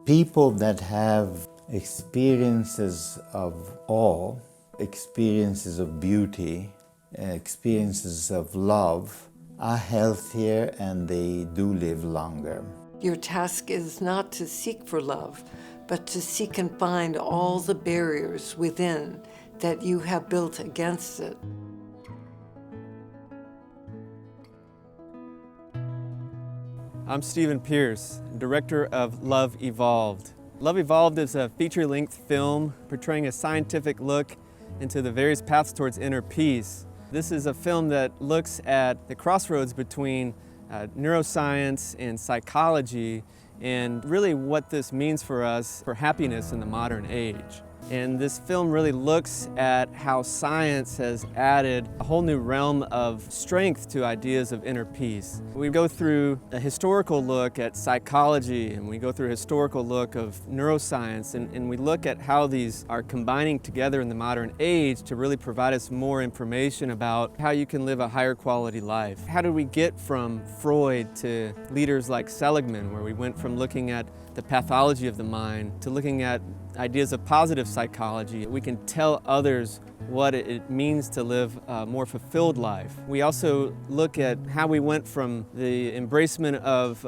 People that have experiences of awe, experiences of beauty, experiences of love are healthier and they do live longer. Your task is not to seek for love, but to seek and find all the barriers within that you have built against it. I'm Stephen Pierce, director of Love Evolved. Love Evolved is a feature-length film portraying a scientific look into the various paths towards inner peace. This is a film that looks at the crossroads between neuroscience and psychology and really what this means for us for happiness in the modern age. And this film really looks at how science has added a whole new realm of strength to ideas of inner peace. We go through a historical look at psychology, and we go through a historical look of neuroscience, and we look at how these are combining together in the modern age to really provide us more information about how you can live a higher quality life. How did we get from Freud to leaders like Seligman, where we went from looking at the pathology of the mind to looking at ideas of positive psychology? We can tell others what it means to live a more fulfilled life. We also look at how we went from the embracement of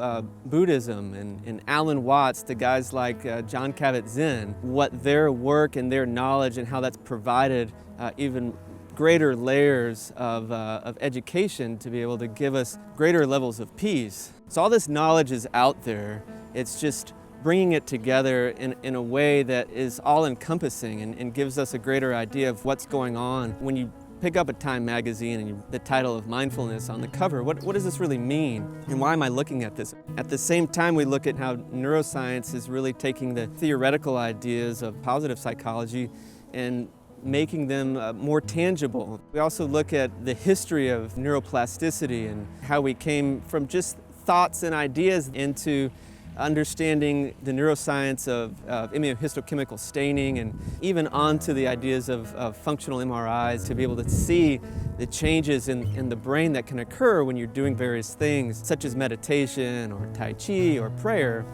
Buddhism and Alan Watts to guys like Jon Kabat-Zinn, what their work and their knowledge and how that's provided even greater layers of education to be able to give us greater levels of peace. So all this knowledge is out there. It's just bringing it together in a way that is all-encompassing and gives us a greater idea of what's going on. When you pick up a Time magazine and the title of mindfulness on the cover, what does this really mean? And why am I looking at this? At the same time, we look at how neuroscience is really taking the theoretical ideas of positive psychology and making them more tangible. We also look at the history of neuroplasticity and how we came from just thoughts and ideas into understanding the neuroscience of immunohistochemical staining and even onto the ideas of functional MRIs to be able to see the changes in the brain that can occur when you're doing various things such as meditation or Tai Chi or prayer.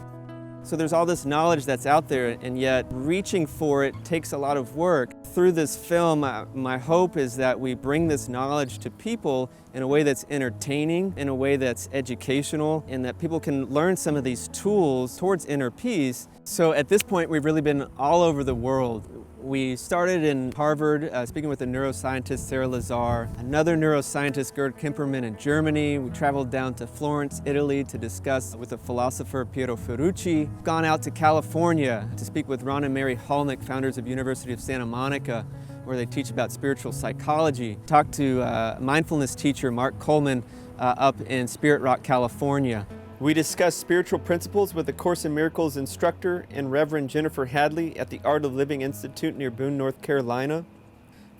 So there's all this knowledge that's out there, and yet reaching for it takes a lot of work. Through this film, my hope is that we bring this knowledge to people in a way that's entertaining, in a way that's educational, and that people can learn some of these tools towards inner peace. So at this point, we've really been all over the world. We started in Harvard, speaking with a neuroscientist, Sarah Lazar, another neuroscientist, Gerd Kemperman, in Germany. We traveled down to Florence, Italy, to discuss with a philosopher, Piero Ferrucci. Gone out to California to speak with Ron and Mary Hulnick, founders of University of Santa Monica, where they teach about spiritual psychology. Talked to mindfulness teacher Mark Coleman up in Spirit Rock, California. We discussed spiritual principles with the Course in Miracles instructor and Reverend Jennifer Hadley at the Art of Living Institute near Boone, North Carolina.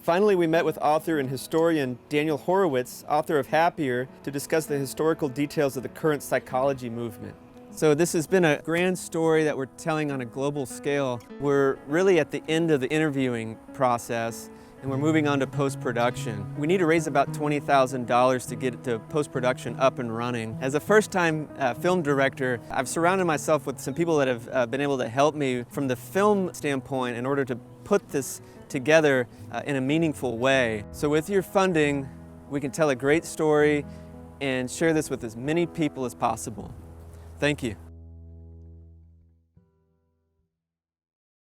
Finally, we met with author and historian Daniel Horowitz, author of Happier, to discuss the historical details of the current psychology movement. So this has been a grand story that we're telling on a global scale. We're really at the end of the interviewing process, and we're moving on to post-production. We need to raise about $20,000 to get it to post-production up and running. As a first-time film director, I've surrounded myself with some people that have been able to help me from the film standpoint in order to put this together in a meaningful way. So with your funding, we can tell a great story and share this with as many people as possible. Thank you.